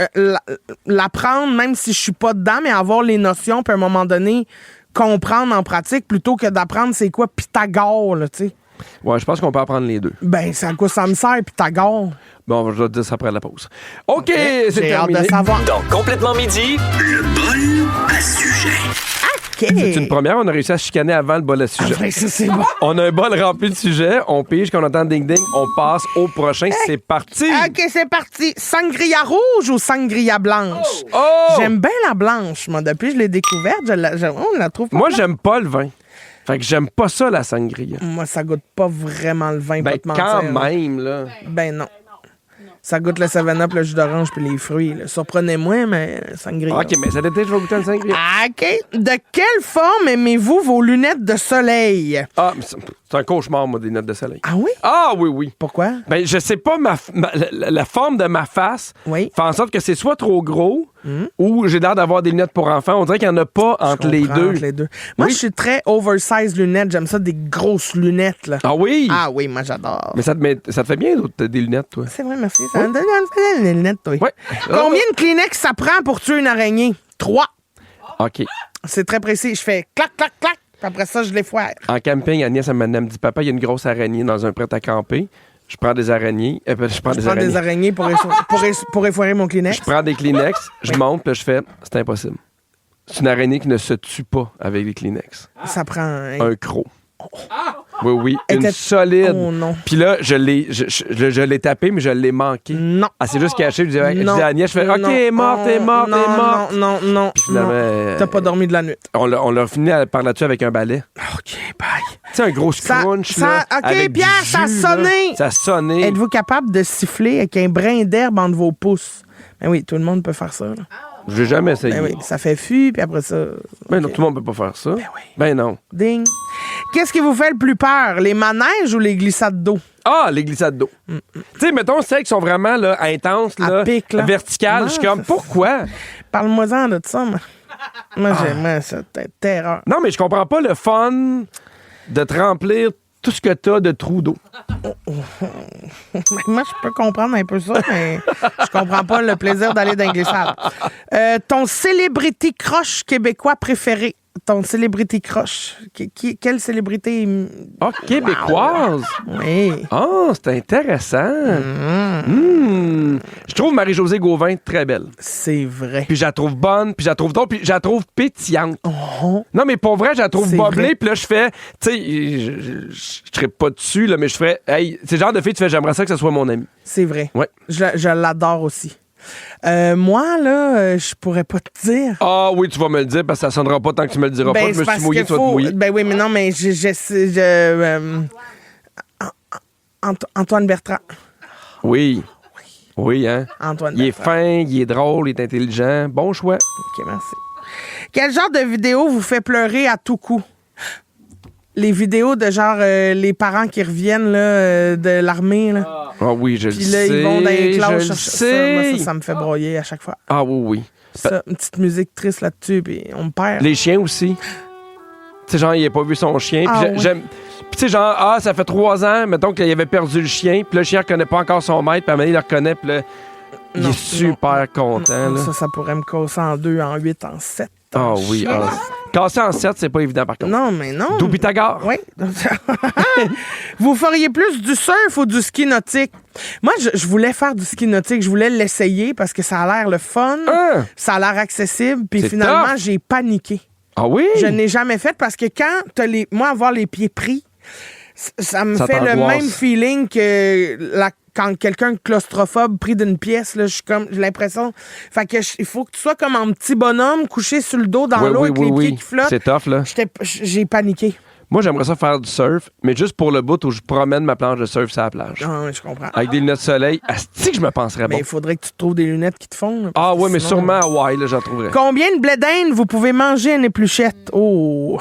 [SPEAKER 2] l'apprendre, même si je suis pas dedans, mais avoir les notions, puis à un moment donné, comprendre en pratique, plutôt que d'apprendre c'est quoi Pythagore, là, tu sais.
[SPEAKER 1] Ouais, je pense qu'on peut apprendre les deux.
[SPEAKER 2] Ben, c'est à quoi ça me sert, Pythagore?
[SPEAKER 1] Bon, je vais te dire ça après la pause. OK, c'est
[SPEAKER 2] J'ai hâte
[SPEAKER 1] terminé.
[SPEAKER 2] de savoir.
[SPEAKER 3] Donc, Complètement Midi,
[SPEAKER 4] Le bol à sujet.
[SPEAKER 2] OK.
[SPEAKER 1] C'est une première, on a réussi à chicaner avant le bol à sujet.
[SPEAKER 2] Ben, ça, c'est bon.
[SPEAKER 1] On a un bol rempli de sujets, on pige, quand on entend ding-ding, on passe au prochain. C'est parti!
[SPEAKER 2] OK, c'est parti. Sangria rouge ou sangria blanche?
[SPEAKER 1] Oh!
[SPEAKER 2] J'aime bien la blanche. Moi, depuis que je l'ai découverte, on la trouve pas
[SPEAKER 1] Moi,
[SPEAKER 2] mal.
[SPEAKER 1] j'aime pas le vin. Fait que j'aime pas ça, la sangria.
[SPEAKER 2] Moi, ça goûte pas vraiment le vin,
[SPEAKER 1] Ben,
[SPEAKER 2] pas te mentir.
[SPEAKER 1] quand
[SPEAKER 2] là.
[SPEAKER 1] même, là.
[SPEAKER 2] Ben non. Ça goûte le 7-Up, le jus d'orange puis les fruits. Là. Surprenez-moi, mais sangria.
[SPEAKER 1] OK, mais cet été, je vais goûter une sangria.
[SPEAKER 2] OK. De quelle forme aimez-vous vos lunettes de soleil?
[SPEAKER 1] Ah, mais c'est un cauchemar, moi, des lunettes de soleil.
[SPEAKER 2] Ah oui?
[SPEAKER 1] Ah, oui.
[SPEAKER 2] Pourquoi?
[SPEAKER 1] Ben, je sais pas, la forme de ma face
[SPEAKER 2] Oui.
[SPEAKER 1] fait en sorte que c'est soit trop gros ou j'ai l'air d'avoir des lunettes pour enfants. On dirait qu'il n'y en a pas entre les deux.
[SPEAKER 2] Moi,
[SPEAKER 1] Oui.
[SPEAKER 2] je suis très oversize lunettes. J'aime ça, des grosses lunettes. Là.
[SPEAKER 1] Ah oui?
[SPEAKER 2] Ah oui, moi, j'adore.
[SPEAKER 1] Mais ça te fait bien, des lunettes, toi?
[SPEAKER 2] C'est vrai, merci. Ça me donne des lunettes, toi.
[SPEAKER 1] Oui.
[SPEAKER 2] Combien de Kleenex ça prend pour tuer une araignée? 3.
[SPEAKER 1] OK.
[SPEAKER 2] C'est très précis. Je fais clac, clac, clac. Puis après ça, je les foire.
[SPEAKER 1] En camping, Agnès, elle me dit, papa, il y a une grosse araignée dans un prêt à camper. Je prends des araignées. Je prends
[SPEAKER 2] Je prends des araignées pour effoirer mon Kleenex.
[SPEAKER 1] Je prends des Kleenex, je monte, puis je fais, c'est impossible. C'est une araignée qui ne se tue pas avec des Kleenex.
[SPEAKER 2] Ça prend
[SPEAKER 1] Un croc. Oui, une solide.
[SPEAKER 2] Oh non.
[SPEAKER 1] Puis là, je l'ai tapé, mais je l'ai manqué.
[SPEAKER 2] Non.
[SPEAKER 1] Elle s'est juste cachée. Je dis
[SPEAKER 2] Non.
[SPEAKER 1] à Agnès, je fais, OK,
[SPEAKER 2] Non.
[SPEAKER 1] elle est morte, elle est morte, elle est morte.
[SPEAKER 2] Non.
[SPEAKER 1] Puis finalement,
[SPEAKER 2] T'as pas dormi de la nuit.
[SPEAKER 1] On l'a fini par là-dessus avec un balai.
[SPEAKER 2] OK, bye.
[SPEAKER 1] Tu sais, un gros crunch, là.
[SPEAKER 2] OK,
[SPEAKER 1] avec du
[SPEAKER 2] Pierre, ça a
[SPEAKER 1] jus, là.
[SPEAKER 2] sonné.
[SPEAKER 1] Ça a sonné.
[SPEAKER 2] Êtes-vous capable de siffler avec un brin d'herbe entre vos pouces? Ben oui, tout le monde peut faire ça. Là.
[SPEAKER 1] J'ai jamais essayé.
[SPEAKER 2] Ben oui, ça fait fu, puis après ça...
[SPEAKER 1] Ben non,
[SPEAKER 2] OK.
[SPEAKER 1] tout le monde peut pas faire ça.
[SPEAKER 2] Ben oui.
[SPEAKER 1] Ben non.
[SPEAKER 2] Ding. Qu'est-ce qui vous fait le plus peur? Les manèges ou les glissades d'eau?
[SPEAKER 1] Ah, les glissades d'eau. Tu sais, mettons, celles qui sont vraiment là, intenses,
[SPEAKER 2] À
[SPEAKER 1] là,
[SPEAKER 2] pic, là.
[SPEAKER 1] verticales.
[SPEAKER 2] Non,
[SPEAKER 1] Je suis comme,
[SPEAKER 2] ça-
[SPEAKER 1] pourquoi?
[SPEAKER 2] Parle-moi-en de ça, moi. Moi, j'aime ça, terreur.
[SPEAKER 1] Non, mais je comprends pas le fun de te remplir tout ce que t'as de trous d'eau.
[SPEAKER 2] Moi, je peux comprendre un peu ça, mais je comprends pas le plaisir d'aller dans les glissades. Ton célébrité crush québécois préféré? Ton célébrité crush. Quelle célébrité?
[SPEAKER 1] Ah, québécoise?
[SPEAKER 2] Oui.
[SPEAKER 1] Ah, c'est intéressant. Je trouve Marie-Josée Gauvin très belle.
[SPEAKER 2] C'est vrai.
[SPEAKER 1] Puis je la trouve bonne, puis je la trouve drôle, puis je la trouve pétillante.
[SPEAKER 2] Oh.
[SPEAKER 1] Non, mais pour vrai, je la trouve
[SPEAKER 2] C'est
[SPEAKER 1] boblée,
[SPEAKER 2] vrai.
[SPEAKER 1] puis là, je fais... Tu sais, je trippe pas dessus, là, mais je ferais... Hey, c'est le genre de fille, tu fais, j'aimerais ça que ce soit mon ami.
[SPEAKER 2] C'est vrai.
[SPEAKER 1] Ouais.
[SPEAKER 2] Je l'adore aussi. Moi, là, je pourrais pas te dire.
[SPEAKER 1] Ah oui, tu vas me le dire, parce que ça sonnera pas tant que tu me le diras pas. Je me
[SPEAKER 2] c'est parce
[SPEAKER 1] suis mouillé,
[SPEAKER 2] que
[SPEAKER 1] tu vas te mouiller.
[SPEAKER 2] Ben oui, mais non, mais Antoine Bertrand.
[SPEAKER 1] Oui. Oui, hein?
[SPEAKER 2] Antoine
[SPEAKER 1] Il est
[SPEAKER 2] Bertrand.
[SPEAKER 1] fin, il est drôle, il est intelligent. Bon choix.
[SPEAKER 2] OK, merci. Quel genre de vidéo vous fait pleurer à tout coup? Les vidéos de genre les parents qui reviennent là, de l'armée. Là.
[SPEAKER 1] Ah oui, je le
[SPEAKER 2] Puis
[SPEAKER 1] sais.
[SPEAKER 2] là, ils vont dans les
[SPEAKER 1] je
[SPEAKER 2] classes
[SPEAKER 1] le
[SPEAKER 2] chercher ça.
[SPEAKER 1] sais.
[SPEAKER 2] Moi, ça me fait broyer à chaque fois.
[SPEAKER 1] Ah oui, oui.
[SPEAKER 2] Ça, une petite musique triste là-dessus, puis on me perd.
[SPEAKER 1] Les chiens aussi. Tu sais, genre, il n'a pas vu son chien.
[SPEAKER 2] Ah,
[SPEAKER 1] Puis
[SPEAKER 2] oui.
[SPEAKER 1] j'aime. Puis tu sais, genre, ça fait 3 ans, mettons qu'il avait perdu le chien, puis le chien ne reconnaît pas encore son maître, puis à un moment donné, il le reconnaît, puis là, il
[SPEAKER 2] Non,
[SPEAKER 1] est super content. Là.
[SPEAKER 2] Ça pourrait me casser en 2, en 8, en 7.
[SPEAKER 1] Ah oui. Ah. Casser en 7, c'est pas évident, par contre.
[SPEAKER 2] Non, mais non.
[SPEAKER 1] D'où Pythagore.
[SPEAKER 2] Oui. Vous feriez plus du surf ou du ski nautique? Moi, je voulais faire du ski nautique. Je voulais l'essayer parce que ça a l'air le fun.
[SPEAKER 1] Hein?
[SPEAKER 2] Ça a l'air accessible. Puis
[SPEAKER 1] C'est
[SPEAKER 2] finalement,
[SPEAKER 1] tough.
[SPEAKER 2] j'ai paniqué.
[SPEAKER 1] Ah oui?
[SPEAKER 2] Je n'ai jamais fait parce que quand t'as moi, avoir les pieds pris, ça me
[SPEAKER 1] Ça
[SPEAKER 2] fait le
[SPEAKER 1] t'angoisse.
[SPEAKER 2] même feeling que quand quelqu'un claustrophobe pris d'une pièce, là, j'ai l'impression. Fait que il faut que tu sois comme un petit bonhomme couché sur le dos dans
[SPEAKER 1] Oui,
[SPEAKER 2] l'eau
[SPEAKER 1] oui,
[SPEAKER 2] avec
[SPEAKER 1] oui,
[SPEAKER 2] les
[SPEAKER 1] oui.
[SPEAKER 2] pieds qui flottent.
[SPEAKER 1] C'est tough, là.
[SPEAKER 2] J'ai paniqué.
[SPEAKER 1] Moi, j'aimerais ça faire du surf, mais juste pour le bout où je promène ma planche de surf sur la plage.
[SPEAKER 2] Ah, je comprends.
[SPEAKER 1] Avec des lunettes de soleil. Asti que je me penserais bon.
[SPEAKER 2] Mais il faudrait que tu trouves des lunettes qui te font. là, parce
[SPEAKER 1] Ah
[SPEAKER 2] que
[SPEAKER 1] ouais, mais
[SPEAKER 2] sinon-
[SPEAKER 1] sûrement à Hawaï, là, j'en trouverais.
[SPEAKER 2] Combien de blé d'Inde vous pouvez manger à une épluchette? Oh!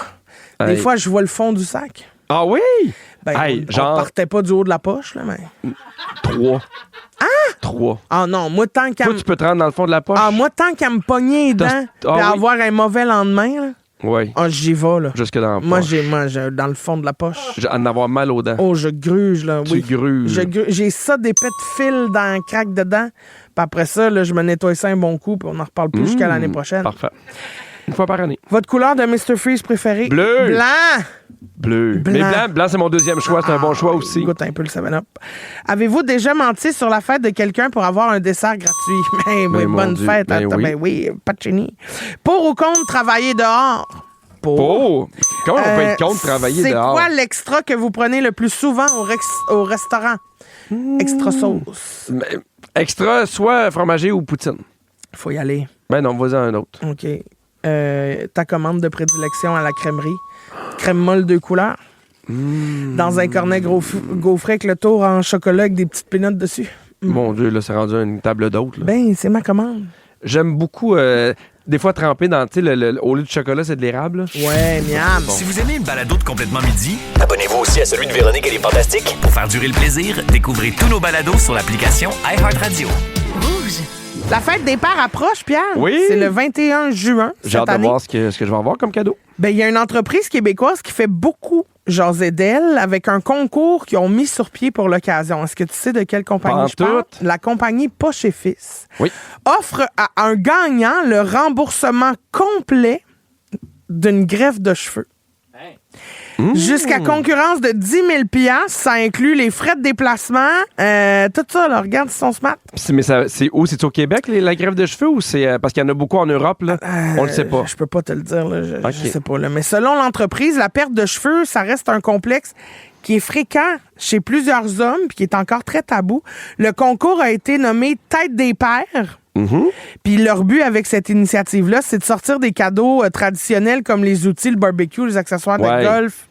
[SPEAKER 2] Des
[SPEAKER 1] Hey.
[SPEAKER 2] fois, je vois le fond du sac.
[SPEAKER 1] Ah oui?
[SPEAKER 2] Ben,
[SPEAKER 1] Hey,
[SPEAKER 2] on
[SPEAKER 1] genre
[SPEAKER 2] partait pas du haut de la poche, là, mais...
[SPEAKER 1] 3. Ah! 3.
[SPEAKER 2] Ah non, moi, tant qu'à
[SPEAKER 1] Toi, tu peux te rendre dans le fond de la poche?
[SPEAKER 2] me pogner les dents
[SPEAKER 1] T'as-
[SPEAKER 2] et
[SPEAKER 1] ah oui.
[SPEAKER 2] avoir un mauvais lendemain, là,
[SPEAKER 1] Oui.
[SPEAKER 2] j'y vais, là.
[SPEAKER 1] Jusque dans la
[SPEAKER 2] Moi,
[SPEAKER 1] poche.
[SPEAKER 2] j'ai dans le fond de la poche.
[SPEAKER 1] J'ai en avoir mal aux dents.
[SPEAKER 2] Oh, je gruge, là,
[SPEAKER 1] Tu
[SPEAKER 2] oui.
[SPEAKER 1] gruges.
[SPEAKER 2] J'ai ça d'épais de fil dans le crack dedans. Puis après ça, là, je me nettoie ça un bon coup, puis on n'en reparle plus jusqu'à l'année prochaine.
[SPEAKER 1] Parfait. Une fois par année.
[SPEAKER 2] Votre couleur de Mr. Freeze préférée?
[SPEAKER 1] Bleu.
[SPEAKER 2] Blanc!
[SPEAKER 1] Bleu.
[SPEAKER 2] Blanc.
[SPEAKER 1] Mais blanc, c'est mon deuxième choix. C'est un bon choix aussi.
[SPEAKER 2] Goûte un peu le 7-Up. Avez-vous déjà menti sur la fête de quelqu'un pour avoir un dessert gratuit? Ben, oui,
[SPEAKER 1] mon
[SPEAKER 2] bonne
[SPEAKER 1] Dieu,
[SPEAKER 2] fête.
[SPEAKER 1] ben
[SPEAKER 2] attends,
[SPEAKER 1] oui.
[SPEAKER 2] ben oui, Pacini. Pour ou contre travailler dehors?
[SPEAKER 1] Oh! Comment on peut être contre travailler
[SPEAKER 2] C'est
[SPEAKER 1] dehors?
[SPEAKER 2] quoi l'extra que vous prenez le plus souvent au restaurant? Extra sauce.
[SPEAKER 1] Mais, extra, soit fromager ou poutine.
[SPEAKER 2] Faut y aller.
[SPEAKER 1] Ben non, vas-y un autre.
[SPEAKER 2] OK. Ta commande de prédilection à la crèmerie. Crème molle 2 couleurs. Dans un cornet gaufré avec le tour en chocolat avec des petites pénotes dessus.
[SPEAKER 1] Mon Dieu, là, c'est rendu une table d'hôte. là.
[SPEAKER 2] Ben, c'est ma commande.
[SPEAKER 1] J'aime beaucoup, des fois, tremper dans, tu sais, au lieu de chocolat, c'est de l'érable. là.
[SPEAKER 2] Ouais, miam.
[SPEAKER 4] Si vous aimez le balado de Complètement Midi,
[SPEAKER 3] Abonnez-vous aussi à celui de Véronique et les Fantastiques.
[SPEAKER 4] pour faire durer le plaisir, découvrez tous nos balados sur l'application iHeartRadio.
[SPEAKER 2] La fête des pères approche, Pierre.
[SPEAKER 1] Oui.
[SPEAKER 2] C'est le 21 juin
[SPEAKER 1] J'ai
[SPEAKER 2] cette
[SPEAKER 1] hâte de
[SPEAKER 2] année.
[SPEAKER 1] voir ce que je vais avoir comme cadeau.
[SPEAKER 2] Ben, il y a une entreprise québécoise qui fait beaucoup jaser d'elle avec un concours qu'ils ont mis sur pied pour l'occasion. Est-ce que tu sais de quelle compagnie
[SPEAKER 1] Pas
[SPEAKER 2] je parle?
[SPEAKER 1] toutes.
[SPEAKER 2] La compagnie Poche et Fils
[SPEAKER 1] Oui.
[SPEAKER 2] offre à un gagnant le remboursement complet d'une greffe de cheveux. Jusqu'à concurrence de 10 000 $, ça inclut les frais de déplacement, tout ça, là, regarde son smart.
[SPEAKER 1] Mais c'est où? C'est au Québec, la greffe de cheveux, ou c'est parce qu'il y en a beaucoup en Europe? Là? On le sait pas.
[SPEAKER 2] Je peux pas te le dire, là, je
[SPEAKER 1] Ok.
[SPEAKER 2] sais pas. Là. Mais selon l'entreprise, la perte de cheveux, ça reste un complexe qui est fréquent chez plusieurs hommes puis qui est encore très tabou. Le concours a été nommé Tête des pères. Puis leur but avec cette initiative-là, c'est de sortir des cadeaux traditionnels comme les outils, le barbecue, les accessoires de
[SPEAKER 1] Ouais.
[SPEAKER 2] golf.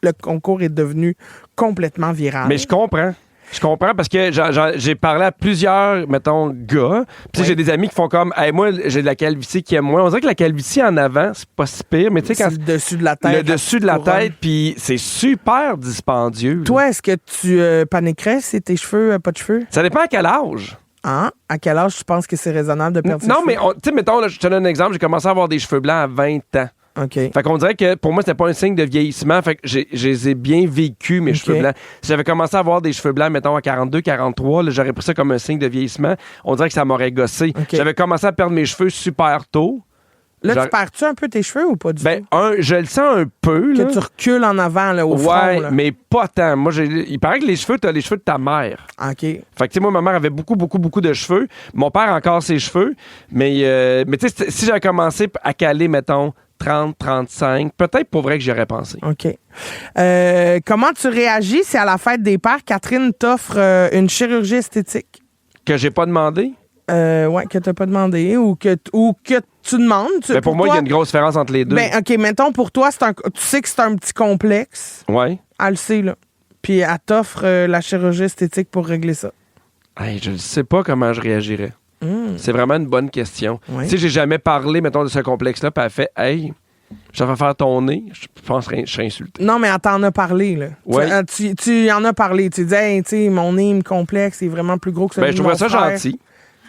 [SPEAKER 2] Le concours est devenu complètement viral.
[SPEAKER 1] Mais je comprends. Je comprends parce que j'ai parlé à plusieurs, mettons, gars. Puis tu sais, j'ai des amis qui font comme, hey, moi, j'ai de la calvitie qui aime moins. On dirait que la calvitie en avant, c'est pas si pire, mais tu sais,
[SPEAKER 2] c'est
[SPEAKER 1] quand
[SPEAKER 2] le dessus de la tête.
[SPEAKER 1] le dessus de la
[SPEAKER 2] couronne.
[SPEAKER 1] tête, puis c'est super dispendieux. là.
[SPEAKER 2] Toi, est-ce que tu paniquerais si tes cheveux, pas de cheveux?
[SPEAKER 1] Ça dépend à quel âge.
[SPEAKER 2] Hein? À quel âge tu penses que c'est raisonnable de perdre ses
[SPEAKER 1] Non,
[SPEAKER 2] cheveux?
[SPEAKER 1] mais tu sais, mettons, là, je te donne un exemple. J'ai commencé à avoir des cheveux blancs à 20 ans.
[SPEAKER 2] OK.
[SPEAKER 1] Fait qu'on dirait que pour moi, c'était pas un signe de vieillissement. Fait que je les ai bien vécus, mes cheveux blancs. Si j'avais commencé à avoir des cheveux blancs, mettons, à 42, 43, là, j'aurais pris ça comme un signe de vieillissement. On dirait que ça m'aurait gossé.
[SPEAKER 2] OK.
[SPEAKER 1] J'avais commencé à perdre mes cheveux super tôt.
[SPEAKER 2] Là, tu perds-tu un peu tes cheveux ou pas du tout?
[SPEAKER 1] Je le sens un peu. Là.
[SPEAKER 2] Que tu recules en avant, là, au front. Là.
[SPEAKER 1] Mais pas tant. Moi, il paraît que les cheveux, t'as les cheveux de ta mère.
[SPEAKER 2] OK.
[SPEAKER 1] Fait que, tu sais, moi, ma mère avait beaucoup de cheveux. Mon père a encore ses cheveux. Mais tu sais, si j'avais commencé à caler, mettons, 30, 35, peut-être pour vrai que j'y aurais pensé.
[SPEAKER 2] OK. Comment tu réagis si à la fête des pères, Catherine t'offre une chirurgie esthétique?
[SPEAKER 1] Que j'ai pas demandé?
[SPEAKER 2] Ouais, que t'as pas demandé ou que tu demandes.
[SPEAKER 1] Pour moi, il y a une grosse différence entre les deux.
[SPEAKER 2] OK, mettons, pour toi, tu sais que c'est un petit complexe.
[SPEAKER 1] Ouais.
[SPEAKER 2] Elle le sait, là. Puis elle t'offre la chirurgie esthétique pour régler ça.
[SPEAKER 1] Hey, je ne sais pas comment je réagirais. C'est vraiment une bonne question.
[SPEAKER 2] Ouais.
[SPEAKER 1] Tu sais, j'ai jamais parlé, mettons, de ce complexe-là, puis elle fait « Hey, je vais faire ton nez. » Je pense que je serais insulté.
[SPEAKER 2] Non, mais elle t'en a parlé, là.
[SPEAKER 1] Ouais.
[SPEAKER 2] Tu en as parlé. Tu dis, hey, tu sais, mon nez me complexe, c'est vraiment plus gros que celui de
[SPEAKER 1] Je
[SPEAKER 2] mon
[SPEAKER 1] trouvais ça
[SPEAKER 2] frère.
[SPEAKER 1] gentil.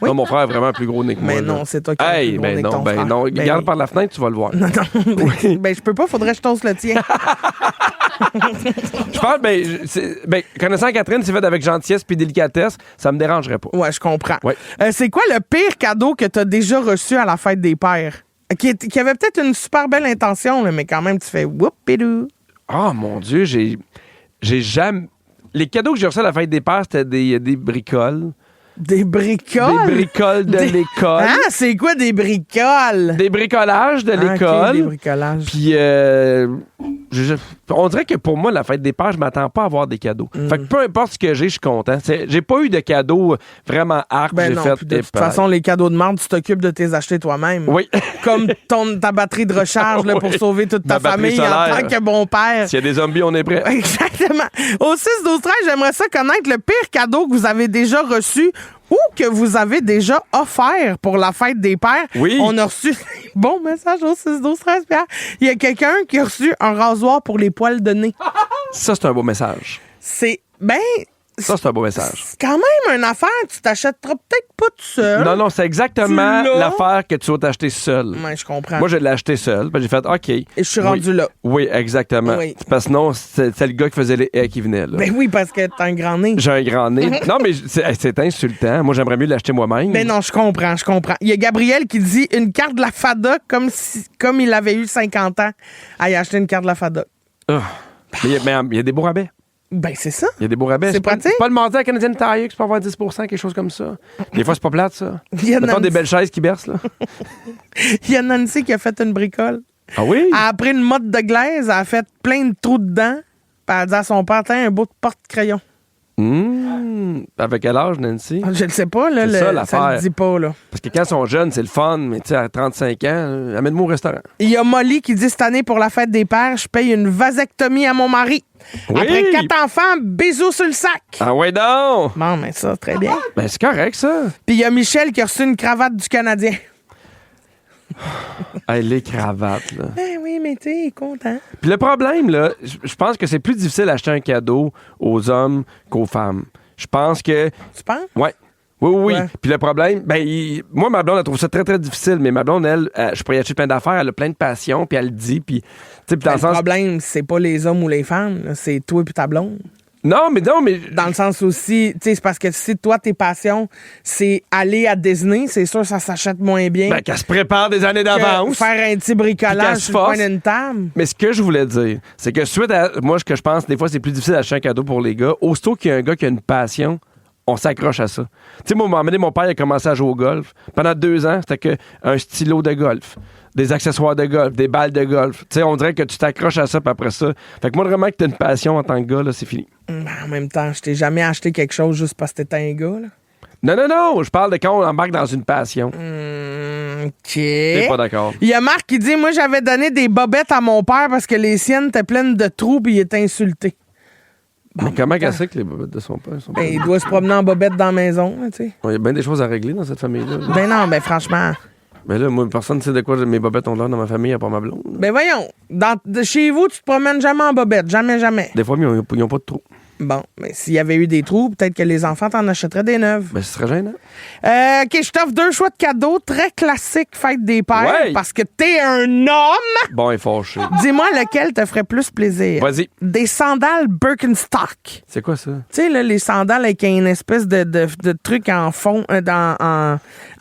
[SPEAKER 2] Oui.
[SPEAKER 1] Non, mon frère a vraiment un plus gros nez que moi.
[SPEAKER 2] Mais non,
[SPEAKER 1] là.
[SPEAKER 2] c'est toi qui as un plus gros nez que ton frère.
[SPEAKER 1] Non. Regarde par la fenêtre, tu vas le voir.
[SPEAKER 2] Non. Je peux pas, faudrait que je tosse le tien.
[SPEAKER 1] Je pense, connaissant Catherine, c'est fait avec gentillesse puis délicatesse, ça me dérangerait pas.
[SPEAKER 2] Ouais, je comprends.
[SPEAKER 1] Ouais.
[SPEAKER 2] C'est quoi le pire cadeau que tu as déjà reçu à la fête des pères? Qui avait peut-être une super belle intention, là, mais quand même, tu fais whoop-idou.
[SPEAKER 1] Oh mon Dieu, j'ai jamais. Les cadeaux que j'ai reçus à la fête des pères, c'était des bricoles.
[SPEAKER 2] Des bricoles?
[SPEAKER 1] Des bricoles de l'école.
[SPEAKER 2] Ah, c'est quoi des bricoles?
[SPEAKER 1] Des bricolages de l'école.
[SPEAKER 2] OK, des bricolages.
[SPEAKER 1] Puis, on dirait que pour moi, la fête des pères, je m'attends pas à avoir des cadeaux. Fait que peu importe ce que j'ai, je suis content. J'ai pas eu de cadeaux vraiment arc.
[SPEAKER 2] Ben
[SPEAKER 1] j'ai
[SPEAKER 2] non,
[SPEAKER 1] fait
[SPEAKER 2] puis de toute façon, les cadeaux de marde, tu t'occupes de tes acheter toi-même.
[SPEAKER 1] Oui.
[SPEAKER 2] Comme ta batterie de recharge là, pour
[SPEAKER 1] Oui.
[SPEAKER 2] sauver toute ta
[SPEAKER 1] Ma batterie
[SPEAKER 2] famille en
[SPEAKER 1] solaire.
[SPEAKER 2] tant que bon père.
[SPEAKER 1] S'il y a des zombies, on est prêt.
[SPEAKER 2] Exactement. Au 6-12-13, j'aimerais ça connaître le pire cadeau que vous avez déjà reçu ou que vous avez déjà offert pour la fête des pères.
[SPEAKER 1] Oui.
[SPEAKER 2] On a reçu bon message au 6-12-13, Pierre. Il y a quelqu'un qui a reçu un rasoir pour les poils de nez.
[SPEAKER 1] Ça, c'est un beau message.
[SPEAKER 2] C'est
[SPEAKER 1] Ça, c'est un beau message.
[SPEAKER 2] c'est quand même une affaire que tu t'achèteras peut-être pas tout seul.
[SPEAKER 1] Non, c'est exactement
[SPEAKER 2] Tu l'as?
[SPEAKER 1] l'affaire que tu vas t'acheter seul.
[SPEAKER 2] Ouais, je comprends.
[SPEAKER 1] Moi, je l'ai acheté seul. Puis j'ai fait OK.
[SPEAKER 2] Et je suis rendu là.
[SPEAKER 1] Oui, exactement.
[SPEAKER 2] Oui.
[SPEAKER 1] Parce que sinon, c'est le gars qui faisait les haies qui venait. Là.
[SPEAKER 2] Ben oui, parce que t'as un grand nez.
[SPEAKER 1] J'ai un grand nez. Non, mais c'est insultant. Moi, j'aimerais mieux l'acheter moi-même.
[SPEAKER 2] Ben non, je comprends. Il y a Gabriel qui dit une carte de la FADA comme il avait eu 50 ans à y acheter une carte de la FADA.
[SPEAKER 1] Ah. Mais il y a des beaux rabais.
[SPEAKER 2] Ben, c'est ça.
[SPEAKER 1] Il y a des beaux rabais.
[SPEAKER 2] C'est pratique.
[SPEAKER 1] Pas le mardi à Canadian Tire que tu peux avoir 10 quelque chose comme ça. Des fois, c'est pas plate, ça.
[SPEAKER 2] Il y a
[SPEAKER 1] Mettons
[SPEAKER 2] Nancy-
[SPEAKER 1] des belles chaises qui bercent, là.
[SPEAKER 2] Il y a Nancy qui a fait une bricole.
[SPEAKER 1] Ah oui?
[SPEAKER 2] Elle a pris une motte de glaise, elle a fait plein de trous dedans, puis elle a dit à son père, tiens, un beau porte-crayon.
[SPEAKER 1] Avec quel âge, Nancy?
[SPEAKER 2] Je ne sais pas, là,
[SPEAKER 1] C'est ça,
[SPEAKER 2] ça
[SPEAKER 1] l'affaire.
[SPEAKER 2] le dit pas, là.
[SPEAKER 1] Parce que quand ils sont jeunes, c'est le fun, mais tu sais, à 35 ans, amène-moi au restaurant.
[SPEAKER 2] Il y a Molly qui dit, cette année, pour la fête des pères, je paye une vasectomie à mon mari.
[SPEAKER 1] Oui.
[SPEAKER 2] Après 4 enfants, bisous sur le sac.
[SPEAKER 1] Ah ouais, donc!
[SPEAKER 2] Bon, mais ça, très bien.
[SPEAKER 1] Ben, c'est correct, ça.
[SPEAKER 2] Puis il y a Michel qui a reçu une cravate du Canadien.
[SPEAKER 1] Hey, les cravates, là.
[SPEAKER 2] Ben oui, mais tu es content.
[SPEAKER 1] Puis le problème, là, je pense que c'est plus difficile d'acheter un cadeau aux hommes qu'aux femmes. Je pense que...
[SPEAKER 2] Tu penses?
[SPEAKER 1] Ouais. Oui.
[SPEAKER 2] Ouais.
[SPEAKER 1] Puis le problème, moi, ma blonde, elle trouve ça très, très difficile, mais ma blonde, elle, je pourrais y acheter plein d'affaires, elle a plein de passion, puis elle le dit, puis... Tu sais, puis dans
[SPEAKER 2] Ben,
[SPEAKER 1] le sens...
[SPEAKER 2] Le problème, c'est pas les hommes ou les femmes, là, c'est toi et ta blonde.
[SPEAKER 1] Non, mais...
[SPEAKER 2] Dans le sens aussi, tu sais, c'est parce que si toi, tes passions, c'est aller à Disney, c'est sûr que ça s'achète moins bien.
[SPEAKER 1] Ben, qu'elle se prépare des années
[SPEAKER 2] que
[SPEAKER 1] d'avance.
[SPEAKER 2] faire un petit
[SPEAKER 1] Puis
[SPEAKER 2] bricolage
[SPEAKER 1] qu'elle se
[SPEAKER 2] sur le coin
[SPEAKER 1] force.
[SPEAKER 2] d'une table.
[SPEAKER 1] Mais ce que je voulais dire, c'est que suite à... Moi, ce que je pense, des fois, c'est plus difficile d'acheter un cadeau pour les gars. Aussitôt qu'il y a un gars qui a une passion, on s'accroche à ça. Tu sais, moi, à un moment donné, mon père il a commencé à jouer au golf. Pendant 2 ans, c'était que un stylo de golf, des accessoires de golf, des balles de golf. Tu sais, on dirait que tu t'accroches à ça, puis après ça... Fait que moi, vraiment, que t'as une passion en tant que gars, là, c'est fini.
[SPEAKER 2] Ben, en même temps, je t'ai jamais acheté quelque chose juste parce que t'étais un gars, là.
[SPEAKER 1] Non, je parle de quand on embarque dans une passion.
[SPEAKER 2] OK.
[SPEAKER 1] T'es pas d'accord.
[SPEAKER 2] Il y a Marc qui dit, moi, j'avais donné des bobettes à mon père parce que les siennes étaient pleines de trous puis il était insulté.
[SPEAKER 1] Mais comment qu'elle sait que les bobettes de son père sont pas...
[SPEAKER 2] Ben, il doit se promener en bobette dans la maison, là, tu sais.
[SPEAKER 1] Il y a bien des choses à régler dans cette famille-là.
[SPEAKER 2] Ben non, ben franchement.
[SPEAKER 1] Mais là, moi, personne ne sait de quoi mes bobettes ont l'air dans ma famille, à part ma blonde.
[SPEAKER 2] Ben voyons, chez vous, tu te promènes jamais en bobette. Jamais, jamais.
[SPEAKER 1] Des fois, ils n'ont pas de trou.
[SPEAKER 2] Bon, mais s'il y avait eu des trous, peut-être que les enfants t'en achèteraient des neuves.
[SPEAKER 1] Ben, ce serait gênant.
[SPEAKER 2] OK, je t'offre 2 choix de cadeaux très classiques fête des pères
[SPEAKER 1] Ouais.
[SPEAKER 2] parce que t'es un homme.
[SPEAKER 1] Bon, il est fâché.
[SPEAKER 2] Dis-moi lequel te ferait plus plaisir.
[SPEAKER 1] Vas-y.
[SPEAKER 2] Des sandales Birkenstock.
[SPEAKER 1] C'est quoi ça?
[SPEAKER 2] Tu sais, là, les sandales avec une espèce de truc en fond,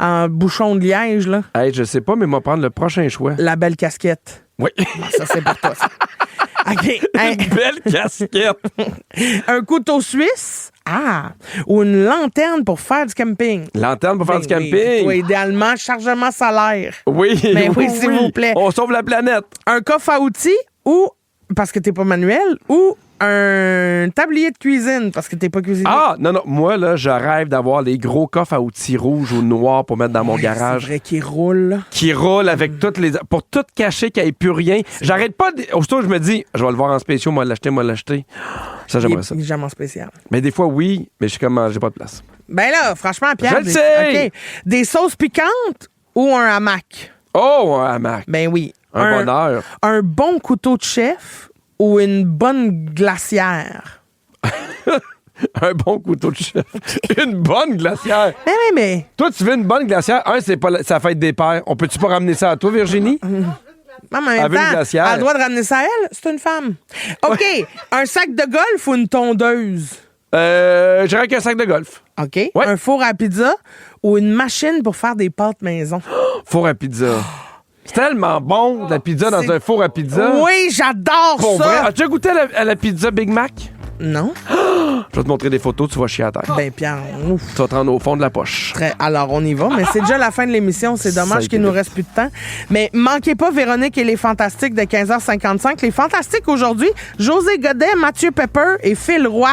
[SPEAKER 2] en bouchon de liège, là.
[SPEAKER 1] Hey, je sais pas, mais moi prendre le prochain choix.
[SPEAKER 2] La belle casquette.
[SPEAKER 1] Oui.
[SPEAKER 2] Ça, c'est pour toi, ça. OK.
[SPEAKER 1] Une belle casquette.
[SPEAKER 2] Un couteau suisse. Ah! Ou une lanterne pour faire du camping.
[SPEAKER 1] Lanterne pour faire du
[SPEAKER 2] Ben
[SPEAKER 1] camping.
[SPEAKER 2] oui, idéalement, chargement solaire.
[SPEAKER 1] Oui,
[SPEAKER 2] Ben oui, s'il vous plaît.
[SPEAKER 1] On sauve la planète.
[SPEAKER 2] Un coffre à outils ou, parce que t'es pas manuel, ou un tablier de cuisine parce que t'es pas cuisinier.
[SPEAKER 1] Ah, non, moi, là, je rêve d'avoir les gros coffres à outils rouges ou noirs pour mettre dans mon
[SPEAKER 2] Ouais,
[SPEAKER 1] garage.
[SPEAKER 2] C'est vrai qu'il roule, là.
[SPEAKER 1] Qui roulent avec toutes les... Pour tout cacher qu'il n'y ait plus rien. J'arrête pas... Aussitôt, je me dis, je vais le voir en spéciaux, moi l'acheter. Ça, j'aimerais ça.
[SPEAKER 2] Il est jamais spécial.
[SPEAKER 1] Mais des fois, oui, mais je suis comme, j'ai pas de place.
[SPEAKER 2] Ben là, franchement, Pierre.
[SPEAKER 1] Je le sais!
[SPEAKER 2] OK. Des sauces piquantes ou un hamac?
[SPEAKER 1] Oh, un hamac.
[SPEAKER 2] Ben oui.
[SPEAKER 1] Un bonheur.
[SPEAKER 2] Un bon couteau de chef ou une bonne glacière?
[SPEAKER 1] Un bon couteau de chef. Une bonne glacière.
[SPEAKER 2] Mais.
[SPEAKER 1] Toi, tu veux une bonne glacière? C'est pas sa fête des pères. On peut-tu pas ramener ça à toi, Virginie?
[SPEAKER 2] Maman, en
[SPEAKER 1] Elle
[SPEAKER 2] même
[SPEAKER 1] veut une
[SPEAKER 2] temps,
[SPEAKER 1] glacière.
[SPEAKER 2] elle a le droit de ramener ça à elle? C'est une femme. OK. Un sac de golf ou une tondeuse?
[SPEAKER 1] J'irais avec un sac de golf.
[SPEAKER 2] OK.
[SPEAKER 1] Ouais.
[SPEAKER 2] Un four à pizza ou une machine pour faire des pâtes maison?
[SPEAKER 1] Four à pizza. C'est tellement bon, de la pizza dans un four à pizza.
[SPEAKER 2] Oui, j'adore
[SPEAKER 1] Pour vrai.
[SPEAKER 2] ça!
[SPEAKER 1] As-tu déjà goûté à la pizza Big Mac?
[SPEAKER 2] Non?
[SPEAKER 1] Je vais te montrer des photos, tu vas chier à terre.
[SPEAKER 2] Ben, Pierre, ouf.
[SPEAKER 1] Tu vas te rendre au fond de la poche.
[SPEAKER 2] Alors, on y va, mais c'est déjà la fin de l'émission. C'est
[SPEAKER 1] Ça a
[SPEAKER 2] dommage
[SPEAKER 1] été
[SPEAKER 2] qu'il nous
[SPEAKER 1] vite.
[SPEAKER 2] reste plus de temps. Mais manquez pas Véronique et les Fantastiques de 15h55. Les Fantastiques aujourd'hui, José Godet, Mathieu Pepper et Phil Roy.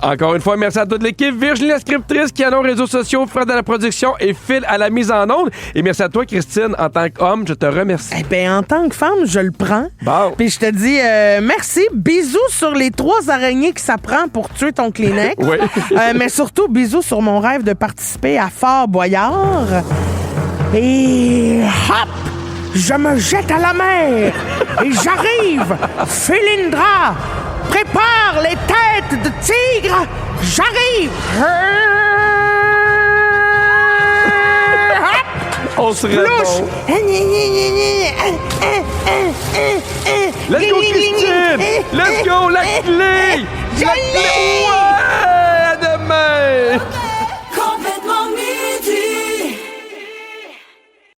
[SPEAKER 1] Encore une fois, merci à toute l'équipe. Virginie, la scriptrice, qui a nos réseaux sociaux, Fred à la production et Phil à la mise en onde. Et merci à toi, Christine, en tant qu'homme. Je te remercie.
[SPEAKER 2] Eh bien, en tant que femme, je le prends.
[SPEAKER 1] Bon.
[SPEAKER 2] Puis je te dis merci. Bisous sur les 3 araignées que ça prend pour tuer ton Kleenex.
[SPEAKER 1] Oui.
[SPEAKER 2] Mais surtout, bisous sur mon rêve de participer à Fort Boyard. Et hop! Je me jette à la mer. Et j'arrive. Philindra, prépare les têtes de tigre. J'arrive. Hop!
[SPEAKER 1] On se
[SPEAKER 2] Louche.
[SPEAKER 1] répond. Let's go, Christine! Let's go, la clé! La clé! Wow!